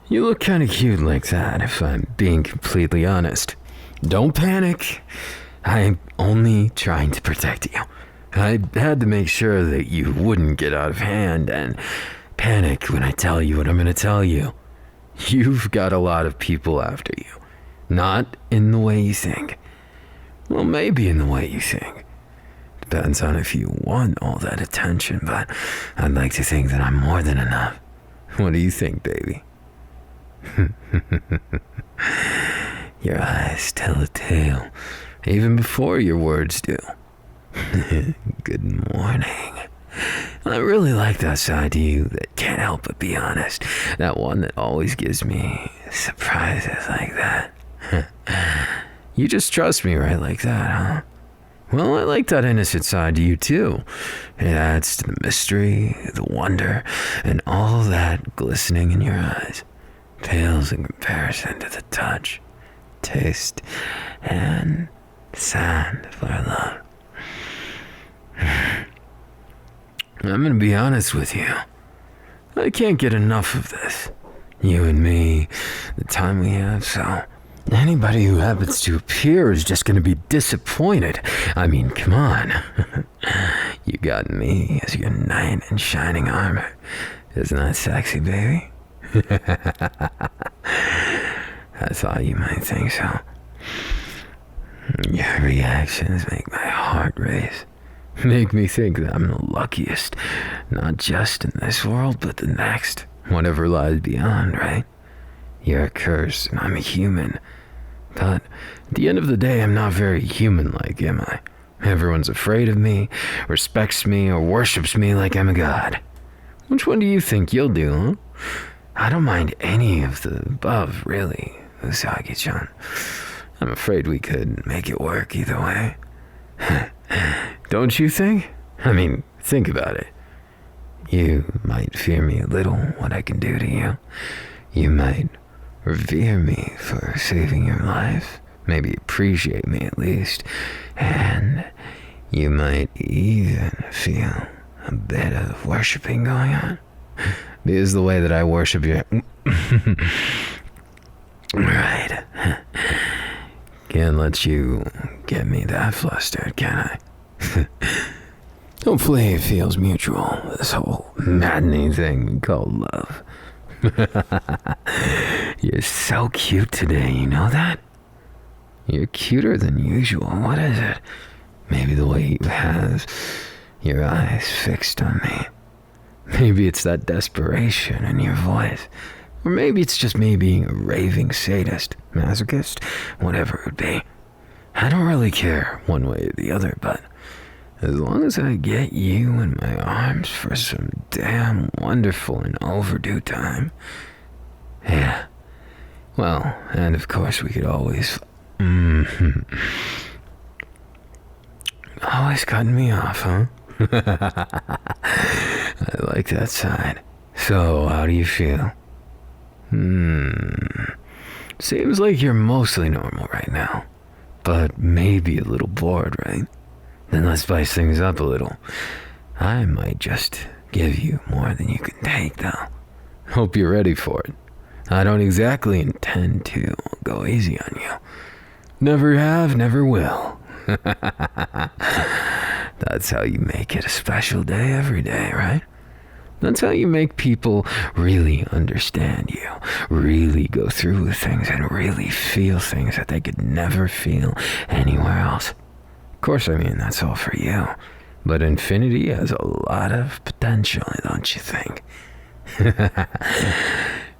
You look kind of cute like that, if I'm being completely honest. Don't panic. I'm only trying to protect you. I had to make sure that you wouldn't get out of hand and panic when I tell you what I'm going to tell you. You've got a lot of people after you. Not in the way you think. Well, maybe in the way you think. Depends on if you want all that attention, but I'd like to think that I'm more than enough. What do you think, baby? Your eyes tell a tale, even before your words do. Good morning. I really like that side to you that can't help but be honest. That one that always gives me surprises like that. You just trust me right like that, huh? Well, I like that innocent side to you too. It adds to the mystery, the wonder, and all that glistening in your eyes. Pales in comparison to the touch, taste, and sound of our love. I'm gonna be honest with you. I can't get enough of this. You and me, the time we have, so anybody who happens to appear is just gonna be disappointed. I mean, come on. You got me as your knight in shining armor. Isn't that sexy, baby? I thought you might think so. Your reactions make my heart race. Make me think that I'm the luckiest, not just in this world, but the next, whatever lies beyond, right? You're a curse, and I'm a human. But at the end of the day, I'm not very human-like, am I? Everyone's afraid of me, respects me, or worships me like I'm a god. Which one do you think you'll do, huh? I don't mind any of the above, really, Usagi-chan. I'm afraid we could make it work either way. Don't you think? I mean, think about it. You might fear me a little, what I can do to you. You might revere me for saving your life, maybe appreciate me at least, and you might even feel a bit of worshipping going on. Because the way that I worship you... Right. Can't let you get me that flustered, can I? Hopefully it feels mutual, this whole maddening thing called love. You're so cute today, you know that? You're cuter than usual. What is it? Maybe the way you have your eyes fixed on me. Maybe it's that desperation in your voice. Or maybe it's just me being a raving sadist, masochist, whatever it would be. I don't really care one way or the other, but as long as I get you in my arms for some damn wonderful and overdue time. Yeah. Well, and of course we could always... Always cutting me off, huh? I like that side. So, how do you feel? Seems like you're mostly normal right now. But maybe a little bored, right? Then let's spice things up a little. I might just give you more than you can take, though. Hope you're ready for it. I don't exactly intend to go easy on you. Never have, never will. That's how you make it a special day every day, right? That's how you make people really understand you, really go through with things and really feel things that they could never feel anywhere else. Of course, I mean, that's all for you. But infinity has a lot of potential, don't you think?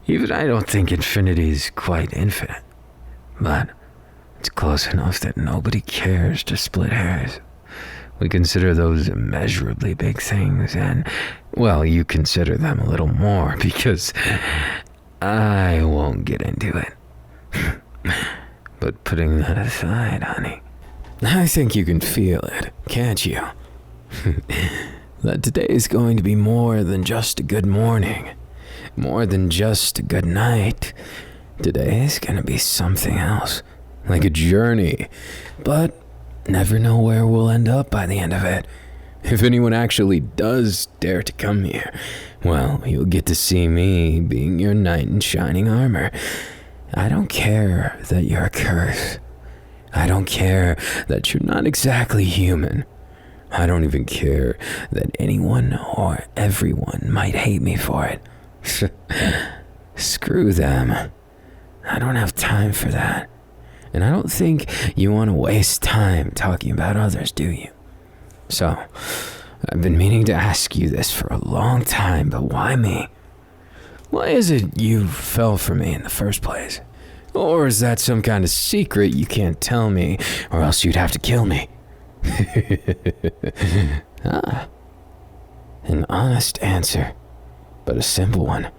Even I don't think infinity is quite infinite. But it's close enough that nobody cares to split hairs. We consider those immeasurably big things, and, well, you consider them a little more, because I won't get into it. But putting that aside, honey, I think you can feel it, can't you? That today is going to be more than just a good morning, more than just a good night. Today is going to be something else, like a journey, but never know where we'll end up by the end of it. If anyone actually does dare to come here, well, you'll get to see me being your knight in shining armor. I don't care that you're a curse. I don't care that you're not exactly human. I don't even care that anyone or everyone might hate me for it. Screw them. I don't have time for that. And I don't think you want to waste time talking about others, do you? So, I've been meaning to ask you this for a long time, but why me? Why is it you fell for me in the first place? Or is that some kind of secret you can't tell me, or else you'd have to kill me? An honest answer, but a simple one.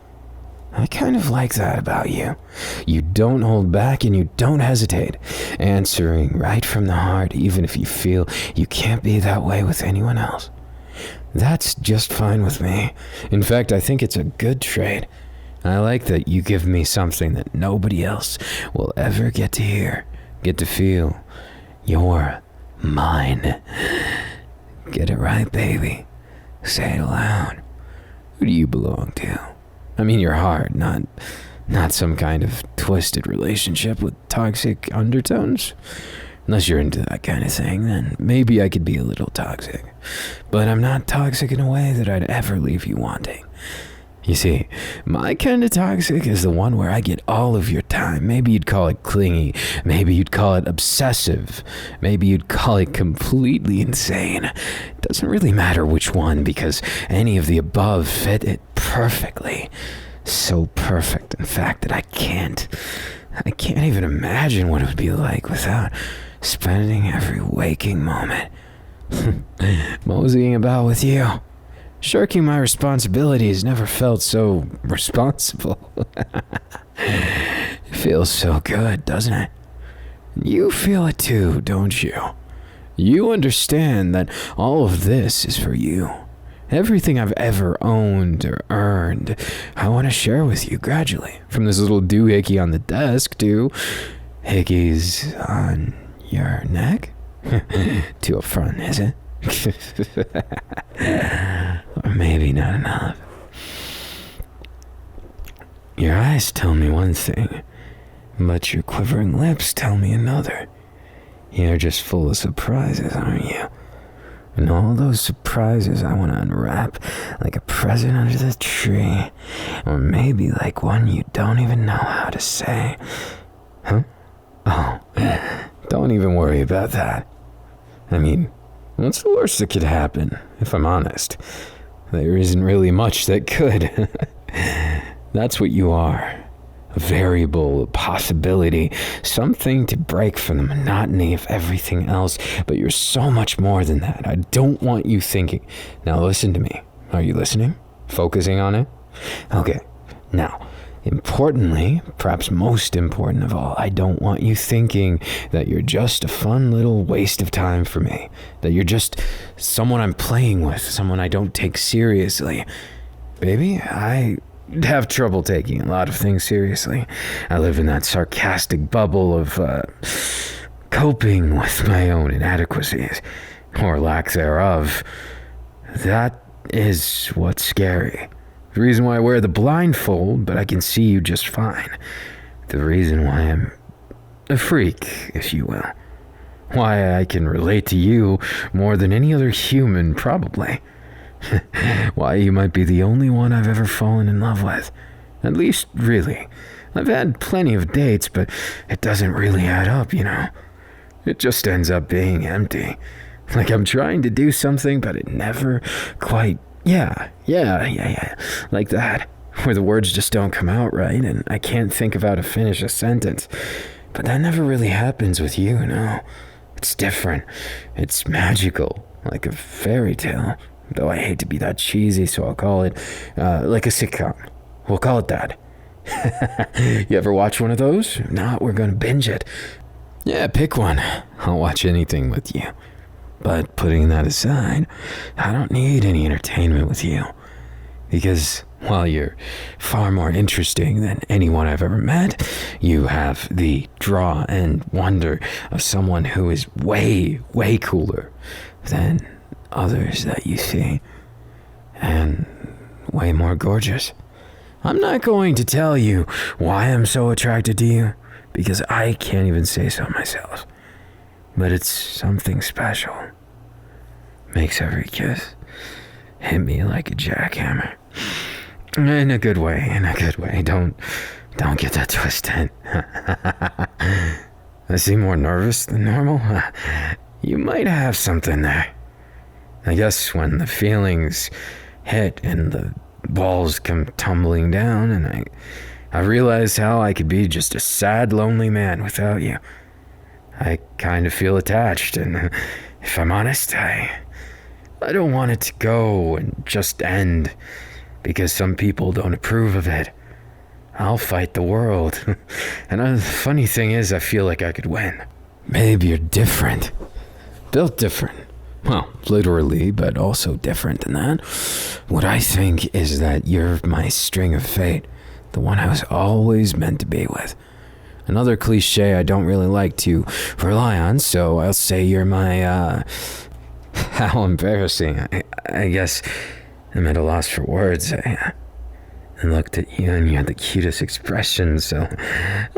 I kind of like that about you. You don't hold back and you don't hesitate, answering right from the heart even if you feel you can't be that way with anyone else. That's just fine with me. In fact, I think it's a good trait. I like that you give me something that nobody else will ever get to hear, get to feel. You're mine. Get it right, baby. Say it aloud. Who do you belong to? I mean your heart, not some kind of twisted relationship with toxic undertones. Unless you're into that kind of thing, then maybe I could be a little toxic. But I'm not toxic in a way that I'd ever leave you wanting. You see, my kind of toxic is the one where I get all of your time. Maybe you'd call it clingy. Maybe you'd call it obsessive. Maybe you'd call it completely insane. It doesn't really matter which one, because any of the above fit it perfectly. So perfect, in fact, that I can't even imagine what it would be like without spending every waking moment moseying about with you. Shirking my responsibilities never felt so responsible. It feels so good, doesn't it? You feel it too, don't you? You understand that all of this is for you. Everything I've ever owned or earned, I want to share with you gradually. From this little doohickey on the desk to hickeys on your neck. Too upfront, is it? Or maybe not enough. Your eyes tell me one thing, but your quivering lips tell me another. You're just full of surprises, aren't you? And all those surprises I want to unwrap like a present under the tree. Or maybe like one you don't even know how to say. Huh? Oh, don't even worry about that. I mean, what's the worst that could happen, if I'm honest? There isn't really much that could. That's what you are. A variable, a possibility, something to break from the monotony of everything else. But you're so much more than that. I don't want you thinking. Now listen to me. Are you listening? Focusing on it? Okay. Now, importantly, perhaps most important of all, I don't want you thinking that you're just a fun little waste of time for me. That you're just someone I'm playing with, someone I don't take seriously. Baby, I have trouble taking a lot of things seriously. I live in that sarcastic bubble of coping with my own inadequacies, or lack thereof. That is what's scary. The reason why I wear the blindfold, but I can see you just fine. The reason why I'm a freak, if you will. Why I can relate to you more than any other human, probably. Why you might be the only one I've ever fallen in love with. At least, really. I've had plenty of dates, but it doesn't really add up, you know. It just ends up being empty. Like I'm trying to do something, but it never quite... Yeah. Like that. Where the words just don't come out right, and I can't think of how to finish a sentence. But that never really happens with you, no. It's different. It's magical. Like a fairy tale. Though I hate to be that cheesy, so I'll call it, like a sitcom. We'll call it that. You ever watch one of those? If not, we're gonna binge it. Yeah, pick one. I'll watch anything with you. But putting that aside, I don't need any entertainment with you. Because while you're far more interesting than anyone I've ever met, you have the draw and wonder of someone who is way, way cooler than others that you see, and way more gorgeous. I'm not going to tell you why I'm so attracted to you, because I can't even say so myself. But it's something special. Makes every kiss hit me like a jackhammer. In a good way, Don't get that twisted. I seem more nervous than normal. You might have something there. I guess when the feelings hit and the balls come tumbling down, and I realized how I could be just a sad, lonely man without you. I kind of feel attached, and if I'm honest, I don't want it to go and just end because some people don't approve of it. I'll fight the world. And the funny thing is, I feel like I could win. Babe, you're different. Built different. Well, literally, but also different than that. What I think is that you're my string of fate, the one I was always meant to be with. Another cliche I don't really like to rely on, so I'll say you're my, how embarrassing. I guess I'm at a loss for words. I looked at you and you had the cutest expression, so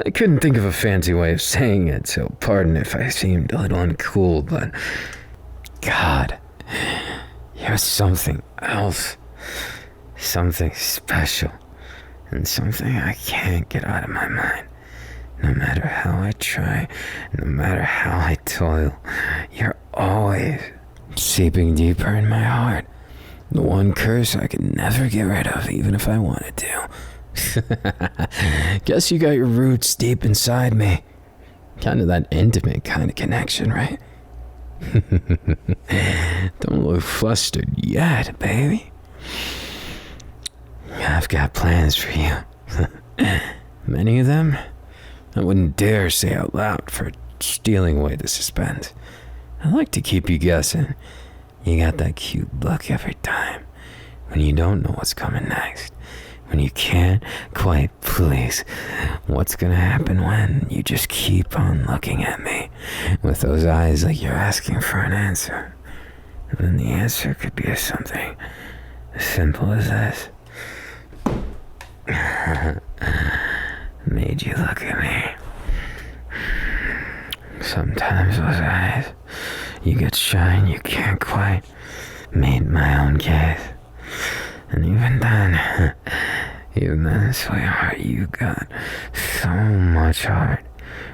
I couldn't think of a fancy way of saying it, so pardon if I seemed a little uncool, but God, you're something else, something special, and something I can't get out of my mind. No matter how I try, no matter how I toil, you're always seeping deeper in my heart. The one curse I could never get rid of, even if I wanted to. Guess you got your roots deep inside me. Kind of that intimate kind of connection, right? Don't look flustered yet, baby. I've got plans for you. Many of them I wouldn't dare say out loud for stealing away the suspense. I like to keep you guessing. You got that cute look every time, when you don't know what's coming next, when you can't quite please what's gonna happen when you just keep on looking at me with those eyes like you're asking for an answer. And then the answer could be something as simple as this. Made you look at me. Sometimes those eyes, you get shy and you can't quite meet my own gaze. And even then, sweetheart, you got so much heart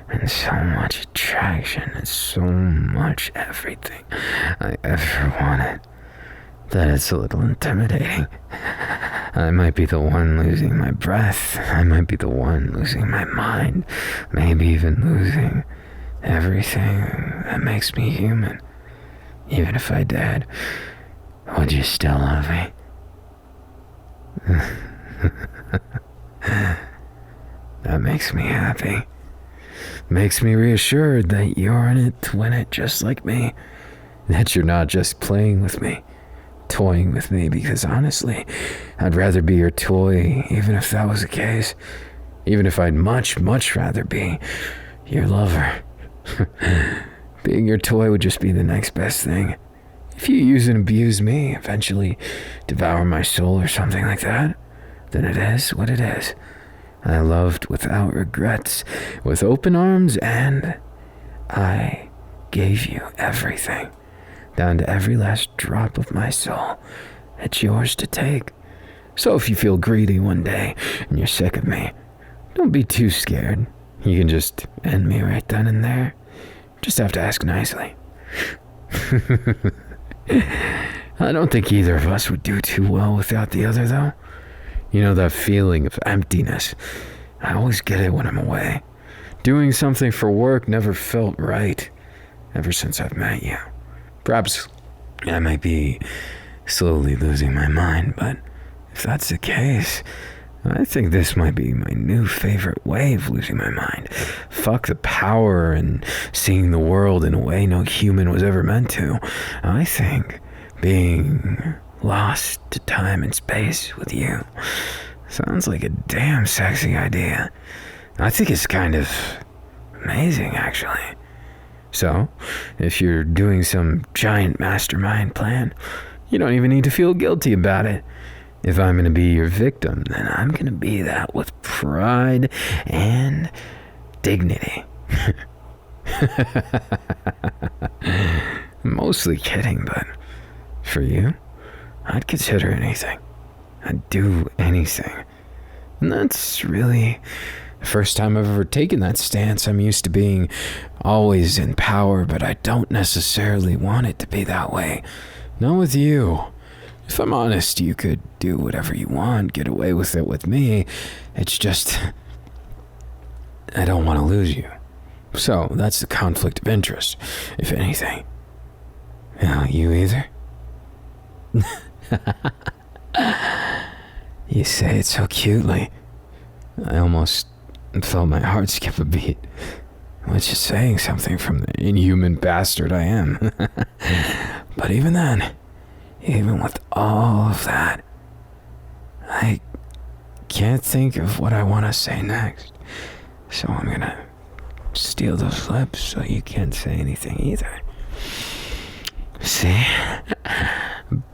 and so much attraction and so much everything I ever wanted that it's a little intimidating. I might be the one losing my breath. I might be the one losing my mind. Maybe even losing everything that makes me human. Even if I did, would you still love me? That makes me happy. Makes me reassured that you're in it to win it just like me. That you're not just playing with me, toying with me, because honestly, I'd rather be your toy, even if that was the case. Even if I'd much, much rather be your lover. Being your toy would just be the next best thing. If you use and abuse me, eventually devour my soul or something like that, then it is what it is. I loved without regrets, with open arms, and I gave you everything, down to every last drop of my soul. It's yours to take. So if you feel greedy one day and you're sick of me, don't be too scared. You can just end me right then and there. Just have to ask nicely. I don't think either of us would do too well without the other, though. You know, that feeling of emptiness. I always get it when I'm away. Doing something for work never felt right ever since I've met you. Perhaps I might be slowly losing my mind, but if that's the case, I think this might be my new favorite way of losing my mind. Fuck the power and seeing the world in a way no human was ever meant to. I think being lost to time and space with you sounds like a damn sexy idea. I think it's kind of amazing, actually. So, if you're doing some giant mastermind plan, you don't even need to feel guilty about it. If I'm gonna be your victim, then I'm gonna be that with pride and dignity. Mostly kidding, but for you, I'd consider anything. I'd do anything. And that's really the first time I've ever taken that stance. I'm used to being always in power, but I don't necessarily want it to be that way. Not with you. If I'm honest, you could do whatever you want, get away with it with me. It's just, I don't want to lose you. So that's the conflict of interest, if anything. Now, you either? You say it so cutely. I almost felt my heart skip a beat, which is saying something from the inhuman bastard I am. But even then, even with all of that, I can't think of what I want to say next. So I'm gonna steal those lips so you can't say anything either. See?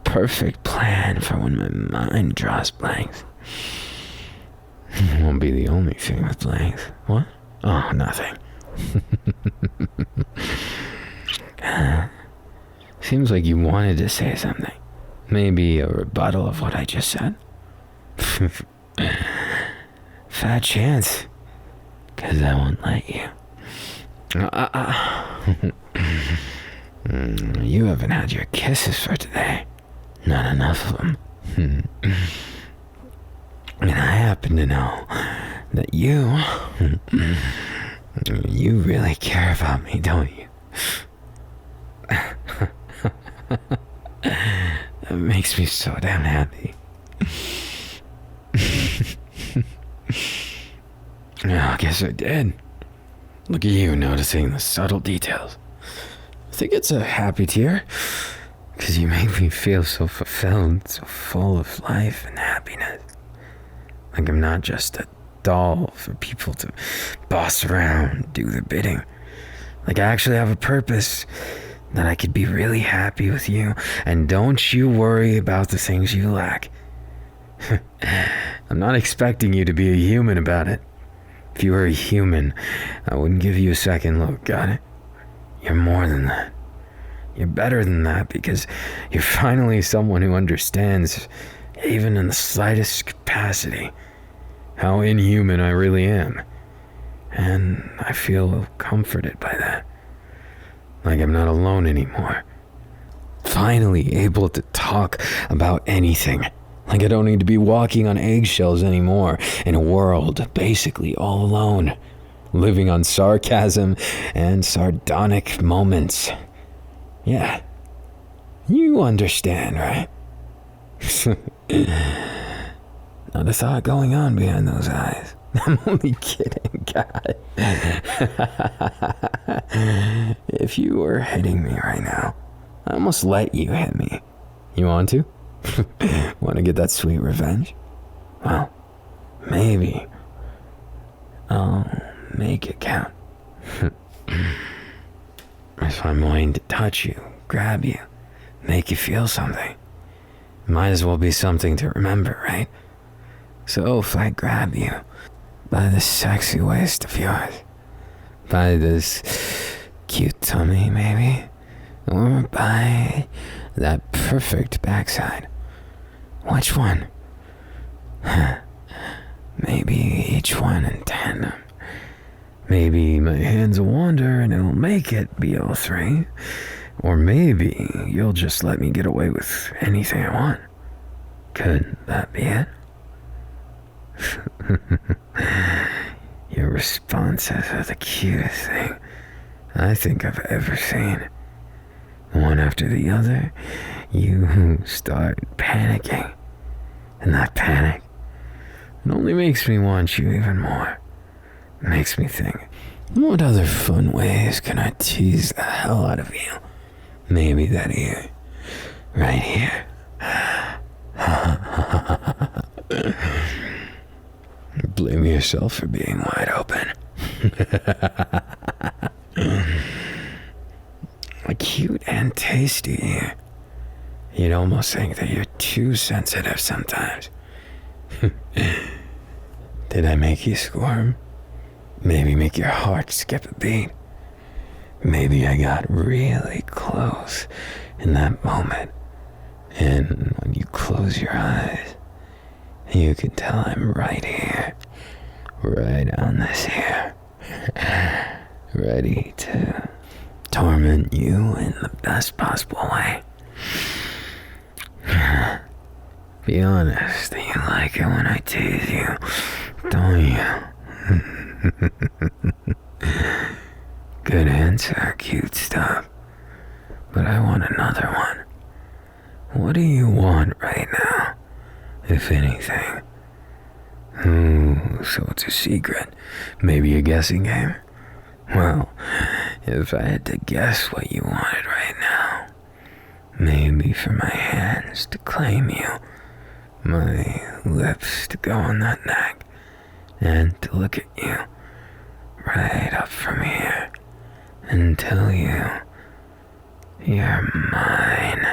Perfect plan for when my mind draws blanks. It won't be the only thing with blanks. What? Oh, nothing. Seems like you wanted to say something. Maybe a rebuttal of what I just said. Fat chance. 'Cause I won't let you. You haven't had your kisses for today. Not enough of them. And I happen to know that you really care about me, don't you? That makes me so damn happy. I guess I did. Look at you noticing the subtle details. I think it's a happy tear, because you make me feel so fulfilled, so full of life and happiness. Like I'm not just a doll for people to boss around, do their bidding. Like I actually have a purpose, that I could be really happy with you, and don't you worry about the things you lack. I'm not expecting you to be a human about it. If you were a human, I wouldn't give you a second look, got it? You're more than that. You're better than that, because you're finally someone who understands, even in the slightest capacity, how inhuman I really am. And I feel comforted by that. Like I'm not alone anymore. Finally able to talk about anything. Like I don't need to be walking on eggshells anymore in a world basically all alone, living on sarcasm and sardonic moments. Yeah, you understand, right? Not a thought going on behind those eyes. I'm only kidding, God. If you were hitting me right now, I almost let you hit me. You want to? Want to get that sweet revenge? Well, maybe I'll make it count. If I'm willing to touch you, grab you, make you feel something, might as well be something to remember, right? So if I grab you by this sexy waist of yours, by this cute tummy maybe, or by that perfect backside, which one? Maybe each one in tandem. Maybe my hands will wander and it'll make it be all three. Or maybe you'll just let me get away with anything I want. Could that be it? Your responses are the cutest thing I think I've ever seen. One after the other, you start panicking. And that panic, it only makes me want you even more. It makes me think, what other fun ways can I tease the hell out of you? Maybe that ear, right here. Blame yourself for being wide open. cute and tasty. You'd almost think that you're too sensitive sometimes. Did I make you squirm? Maybe make your heart skip a beat? Maybe I got really close in that moment, and when you close your eyes, you can tell I'm right here, right on this here, ready to torment you in the best possible way. Be honest, you like it when I tease you, don't you? Good answer, cute stuff. But I want another one. What do you want right now, if anything? So it's a secret. Maybe a guessing game? Well, if I had to guess what you wanted right now, maybe for my hands to claim you, my lips to go on that neck, and to look at you right up from here and tell you you're mine.